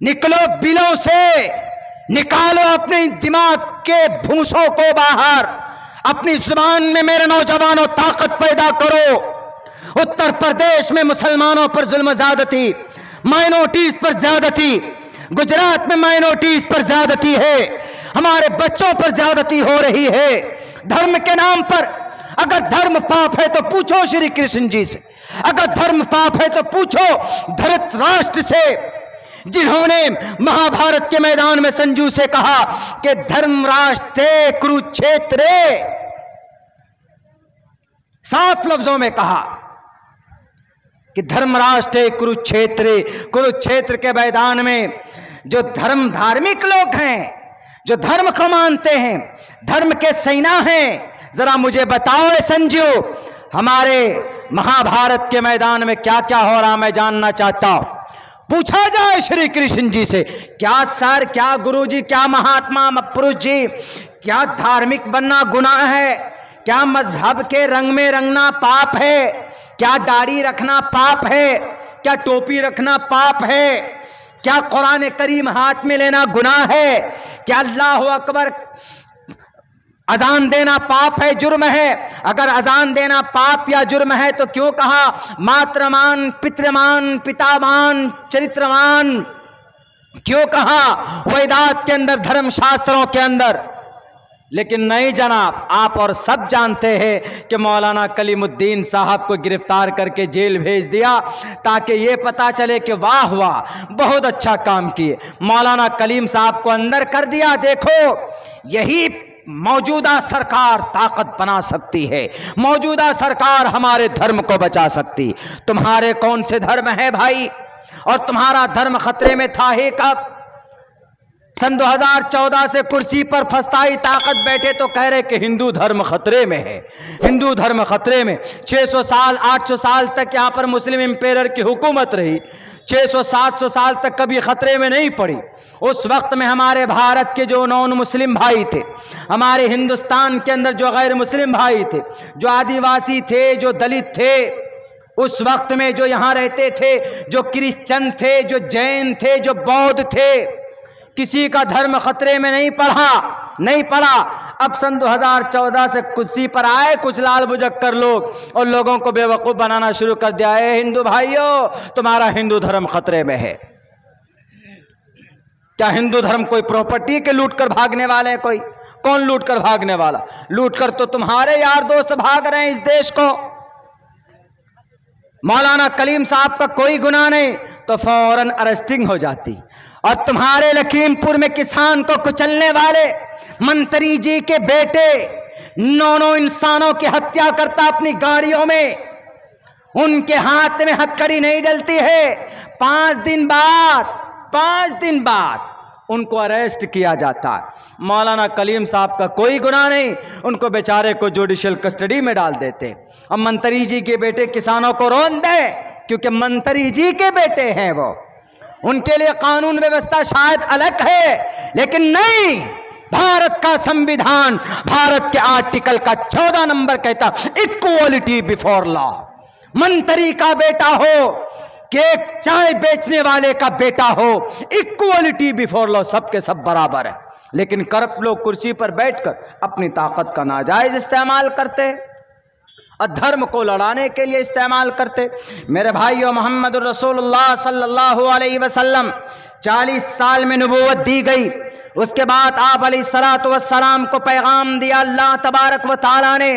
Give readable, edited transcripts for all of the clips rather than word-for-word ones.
निकलो बिलों से, निकालो अपने दिमाग के भूसों को बाहर, अपनी जुबान में मेरे नौजवानों ताकत पैदा करो। उत्तर प्रदेश में मुसलमानों पर जुल्म ज्यादती, माइनॉरिटीज पर ज्यादती, गुजरात में माइनॉरिटीज पर ज्यादती है, हमारे बच्चों पर ज्यादती हो रही है धर्म के नाम पर। अगर धर्म पाप है तो पूछो श्री कृष्ण जी से, अगर धर्म पाप है तो पूछो धृतराष्ट्र से, जिन्होंने महाभारत के मैदान में संजू से कहा कि धर्मराष्ट्र कुरुक्षेत्र, साफ लफ्जों में कहा कि धर्मराष्ट्र कुरुक्षेत्र। कुरुक्षेत्र के मैदान में जो धार्मिक लोग हैं, जो धर्म को मानते हैं, धर्म के सेना हैं, जरा मुझे बताओ संजू, हमारे महाभारत के मैदान में क्या क्या हो रहा मैं जानना चाहता हूं। पूछा जाए श्री कृष्ण जी से, क्या सर, क्या गुरु जी, क्या महात्मा पुरुष जी, क्या धार्मिक बनना गुनाह है? क्या मजहब के रंग में रंगना पाप है? क्या दाढ़ी रखना पाप है? क्या टोपी रखना पाप है? क्या कुरान करीम हाथ में लेना गुनाह है? क्या अल्लाहु अकबर अजान देना पाप है, जुर्म है? अगर अजान देना पाप या जुर्म है तो क्यों कहा मातृमान, पितृमान, पितामान, चरित्रमान? क्यों कहा वेदात के अंदर, धर्म शास्त्रों के अंदर? लेकिन नहीं जनाब, आप और सब जानते हैं कि मौलाना कलीमुद्दीन साहब को गिरफ्तार करके जेल भेज दिया ताकि ये पता चले कि वाह वाह बहुत अच्छा काम किए। मौलाना कलीम साहब को अंदर कर दिया। देखो, यही मौजूदा सरकार ताकत बना सकती है, मौजूदा सरकार हमारे धर्म को बचा सकती। तुम्हारे कौन से धर्म है भाई? और तुम्हारा धर्म खतरे में था ही कब? सन 2014 से कुर्सी पर फस्ताई ताकत बैठे तो कह रहे कि हिंदू धर्म खतरे में है, हिंदू धर्म खतरे में। 600 साल 800 साल तक यहाँ पर मुस्लिम इंपेयर की हुकूमत रही, 600-700 साल तक कभी खतरे में नहीं पड़ी। उस वक्त में हमारे भारत के जो नॉन मुस्लिम भाई थे, हमारे हिंदुस्तान के अंदर जो गैर मुस्लिम भाई थे, जो आदिवासी थे, जो दलित थे, उस वक्त में जो यहाँ रहते थे, जो क्रिश्चियन थे, जो जैन थे, जो बौद्ध थे, किसी का धर्म खतरे में नहीं पड़ा। अब सन 2014 से कुर्सी पर आए कुछ लाल बुजक्कर लोग और लोगों को बेवकूफ़ बनाना शुरू कर दिया है। हिंदू भाइयों, तुम्हारा हिंदू धर्म खतरे में है। क्या हिंदू धर्म कोई प्रॉपर्टी के लूट कर भागने वाले हैं? कोई कौन लूट कर भागने वाला? लूट कर तो तुम्हारे यार दोस्त भाग रहे हैं इस देश को। मौलाना कलीम साहब का कोई गुनाह नहीं तो फौरन अरेस्टिंग हो जाती। और तुम्हारे लखीमपुर में किसान को कुचलने वाले मंत्री जी के बेटे 9 इंसानों की हत्या करता अपनी गाड़ियों में, उनके हाथ में हथकड़ी नहीं डलती है। 5 दिन बाद उनको अरेस्ट किया जाता है। मौलाना कलीम साहब का कोई गुनाह नहीं, उनको बेचारे को जुडिशियल कस्टडी में डाल देते। अब मंत्री जी के बेटे किसानों को रोन दे क्योंकि मंत्री जी के बेटे हैं वो, उनके लिए कानून व्यवस्था शायद अलग है, लेकिन नहीं, भारत का संविधान, भारत के आर्टिकल का 14 नंबर कहता इक्वलिटी बिफोर लॉ। मंत्री का बेटा हो कि एक चाय बेचने वाले का बेटा हो, इक्वलिटी बिफोर लॉ, सबके सब बराबर है। लेकिन करप्ट लोग कुर्सी पर बैठकर अपनी ताकत का नाजायज इस्तेमाल करते और धर्म को लड़ाने के लिए इस्तेमाल करते। मेरे भाइयों, मोहम्मद रसूलुल्लाह सल्लल्लाहु अलैहि वसल्लम 40 साल में नबूवत दी गई। उसके बाद आप अलैहिस्सलातु वस्सलाम को पैगाम दिया अल्लाह तबारक व तआला ने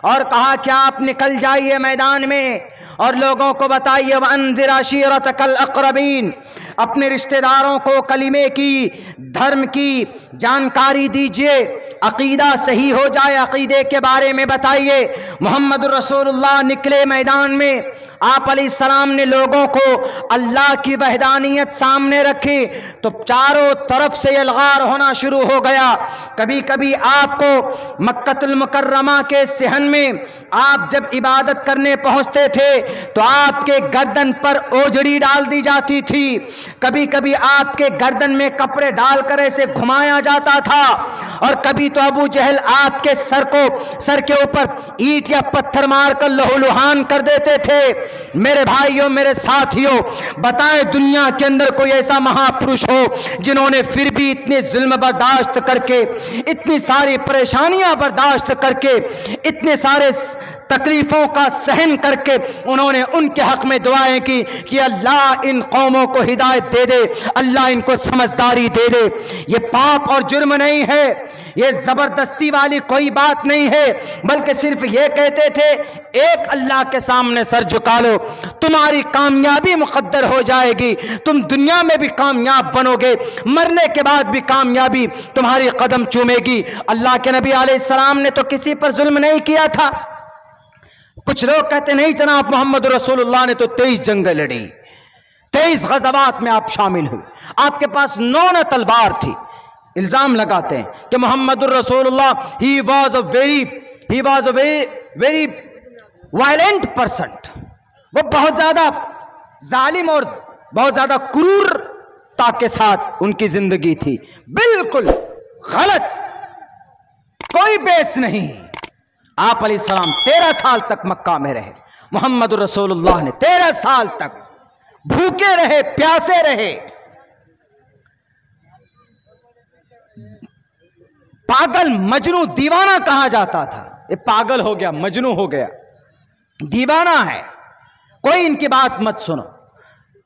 और कहा कि आप निकल जाइए मैदान में और लोगों को बताइए वअन्ज़िर अशीरतकल अक़रबीन, अपने रिश्तेदारों को कलिमे की, धर्म की जानकारी दीजिए, अकीदा सही हो जाए, अकीदे के बारे में बताइए। मोहम्मद रसूलुल्लाह निकले मैदान में, आप अलैहिस्सलाम ने लोगों को अल्लाह की वहदानियत सामने रखी तो चारों तरफ से यलगार होना शुरू हो गया। कभी कभी आपको मक्कतुल मुकर्रमा के सहन में आप जब इबादत करने पहुंचते थे तो आपके गर्दन पर ओजड़ी डाल दी जाती थी, कभी कभी आपके गर्दन में कपड़े डालकर ऐसे घुमाया जाता था, और कभी तो अबू जहल आपके सर के ऊपर ईंट या पत्थर मारकर लहूलुहान कर देते थे। मेरे भाइयों, मेरे साथियों, बताएं दुनिया के अंदर कोई ऐसा महापुरुष हो जिन्होंने फिर भी इतने जुल्म बर्दाश्त करके, इतनी सारी परेशानियां बर्दाश्त करके, इतने सारे तकलीफों का सहन करके उन्होंने उनके हक में दुआएं की कि अल्लाह इन कौमों को हिदायत दे दे, अल्लाह इनको समझदारी दे दे। ये पाप और जुर्म नहीं है, ये जबरदस्ती वाली कोई बात नहीं है, बल्कि सिर्फ ये कहते थे एक अल्लाह के सामने सर झुका लो, तुम्हारी कामयाबी मुकद्दर हो जाएगी, तुम दुनिया में भी कामयाब बनोगे, मरने के बाद भी कामयाबी तुम्हारी कदम चूमेगी। अल्लाह के नबी अलैहिस्सलाम ने तो किसी पर जुल्म नहीं किया था। कुछ लोग कहते नहीं जनाब मोहम्मद रसूलुल्लाह ने तो 23 जंगें लड़ी, 23 गज़वात में आप शामिल हुए, आपके पास 9 तलवार थी। इल्जाम लगाते हैं कि मोहम्मद रसूलुल्लाह he was a very violent person, वो बहुत ज्यादा जालिम और बहुत ज्यादा क्रूरता के साथ उनकी जिंदगी थी। बिल्कुल गलत, कोई बेस नहीं। आप अलैहिस्सलाम 13 साल तक मक्का में रहे, मोहम्मद रसूलुल्लाह ने 13 साल तक भूखे रहे, प्यासे रहे, पागल मजनू दीवाना कहा जाता था। ये पागल हो गया, मजनू हो गया, दीवाना है, कोई इनकी बात मत सुनो।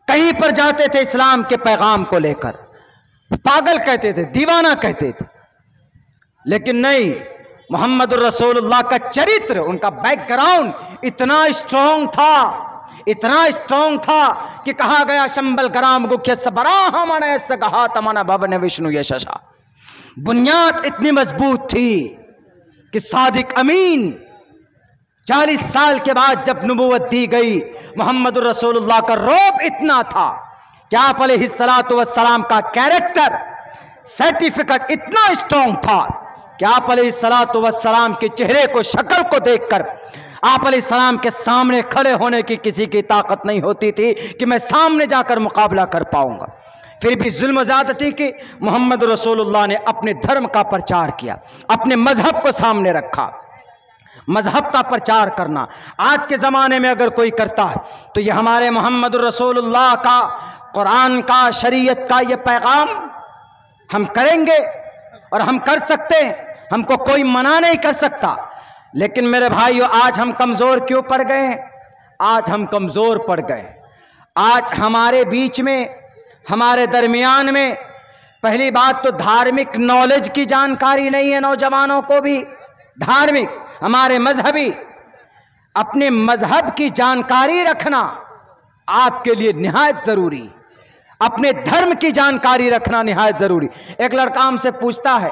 कहीं पर जाते थे इस्लाम के पैगाम को लेकर, पागल कहते थे, दीवाना कहते थे। लेकिन नहीं, मोहम्मद रसूलुल्लाह का चरित्र, उनका बैकग्राउंड इतना स्ट्रॉन्ग था, इतना स्ट्रॉन्ग था कि कहा गया शंबल ग्राम गुख्य सबराह मन ऐसे कहा तमना भवन विष्णु यशा। बुनियाद इतनी मजबूत थी कि सादिक अमीन 40 साल के बाद जब नबूवत दी गई, मोहम्मद रसूलुल्लाह का रौब इतना था कि आप अलैहिस्सलातु वस्सलाम का कैरेक्टर सर्टिफिकेट इतना स्ट्रॉन्ग था कि आप अलैहिस्सलातु वस्सलाम के चेहरे को, शक्ल को देखकर आप अलैहिस्सलाम के सामने खड़े होने की किसी की ताकत नहीं होती थी कि मैं सामने जाकर मुकाबला कर पाऊंगा। फिर भी जुल्म ज़्यादती की मोहम्मद रसूलुल्लाह ने अपने धर्म का प्रचार किया, अपने मजहब को सामने रखा। मजहब का प्रचार करना आज के ज़माने में अगर कोई करता है तो ये हमारे मोहम्मद रसूलुल्लाह का, कुरान का, शरीयत का ये पैगाम हम करेंगे और हम कर सकते हैं, हमको कोई मना नहीं कर सकता। लेकिन मेरे भाइयों, आज हम कमज़ोर क्यों पड़ गए हैं? आज हम कमज़ोर पड़ गए। आज हमारे बीच में, हमारे दरमियान में, पहली बात तो धार्मिक नॉलेज की जानकारी नहीं है नौजवानों को भी। धार्मिक, हमारे मजहबी, अपने मजहब की जानकारी रखना आपके लिए निहायत ज़रूरी, अपने धर्म की जानकारी रखना निहायत ज़रूरी। एक लड़का हमसे पूछता है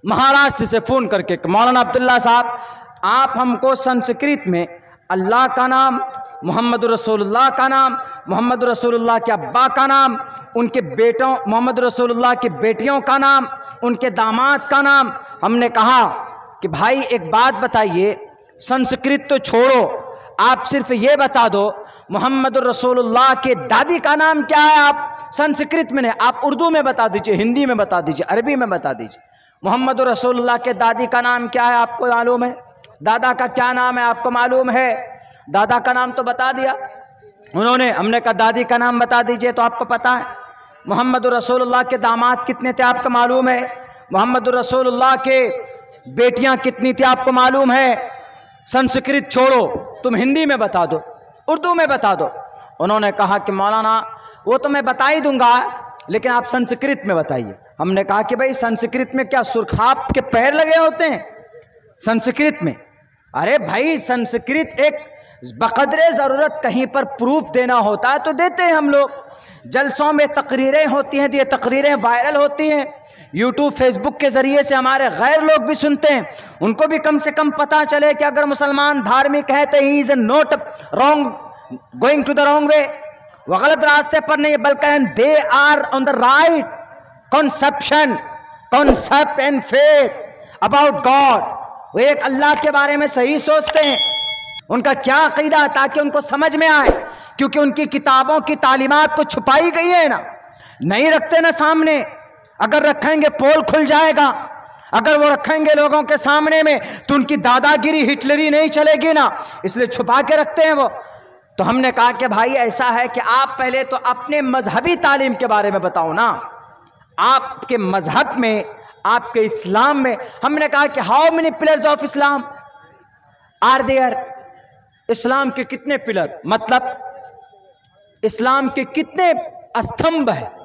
महाराष्ट्र से फ़ोन करके, मौलाना अब्दुल्ला साहब, आप हमको संस्कृत में अल्लाह का नाम, मोहम्मद रसूलुल्लाह का नाम, मोहम्मद रसूलुल्लाह के अब्बा का नाम, उनके बेटों, मोहम्मद रसूलुल्लाह की बेटियों का नाम, उनके दामाद का नाम। हमने कहा कि भाई एक बात बताइए, संस्कृत तो छोड़ो, आप सिर्फ ये बता दो मोहम्मद रसूलुल्लाह के दादी का नाम क्या है। आप संस्कृत में नहीं, आप उर्दू में बता दीजिए, हिंदी में बता दीजिए, अरबी में बता दीजिए। मोहम्मद रसूलुल्लाह के दादी का नाम क्या है आपको मालूम है? दादा का क्या नाम है आपको मालूम है? दादा का नाम तो बता दिया उन्होंने, हमने कहा दादी का नाम बता दीजिए तो आपको पता है। मोहम्मद रसूलुल्लाह के दामाद कितने थे आपको मालूम है? मोहम्मद रसूलुल्लाह के बेटियां कितनी थी आपको मालूम है? संस्कृत छोड़ो, तुम हिंदी में बता दो, उर्दू में बता दो। उन्होंने कहा कि मौलाना वो तो मैं बता ही दूंगा, लेकिन आप संस्कृत में बताइए। हमने कहा कि भाई संस्कृत में क्या सुरखाप के पैर लगे होते हैं संस्कृत में? अरे भाई संस्कृत एक बकदरे ज़रूरत कहीं पर प्रूफ देना होता है तो देते हैं हम लोग। जलसों में तकरीरें होती हैं तो ये तकरीरें वायरल होती हैं, यूट्यूब फेसबुक के ज़रिए से हमारे गैर लोग भी सुनते हैं, उनको भी कम से कम पता चले कि अगर मुसलमान धार्मिक है तो he is not wrong, going to the wrong way, वो गलत रास्ते पर नहीं, बल्कि they are on the right conception, concept and faith about God. वो एक अल्लाह के बारे में सही सोचते हैं, उनका क्या अकीदा है, ताकि उनको समझ में आए, क्योंकि उनकी किताबों की तालीमात को छुपाई गई है ना, नहीं रखते ना सामने। अगर रखेंगे पोल खुल जाएगा, अगर वो रखेंगे लोगों के सामने में तो उनकी दादागिरी हिटलरी नहीं चलेगी ना, इसलिए छुपा के रखते हैं वो। तो हमने कहा कि भाई ऐसा है कि आप पहले तो अपने मजहबी तालीम के बारे में बताओ ना, आपके मजहब में, आपके इस्लाम में। हमने कहा कि how many pillars of Islam are there, इस्लाम के कितने पिलर, मतलब इस्लाम के कितने स्तंभ है।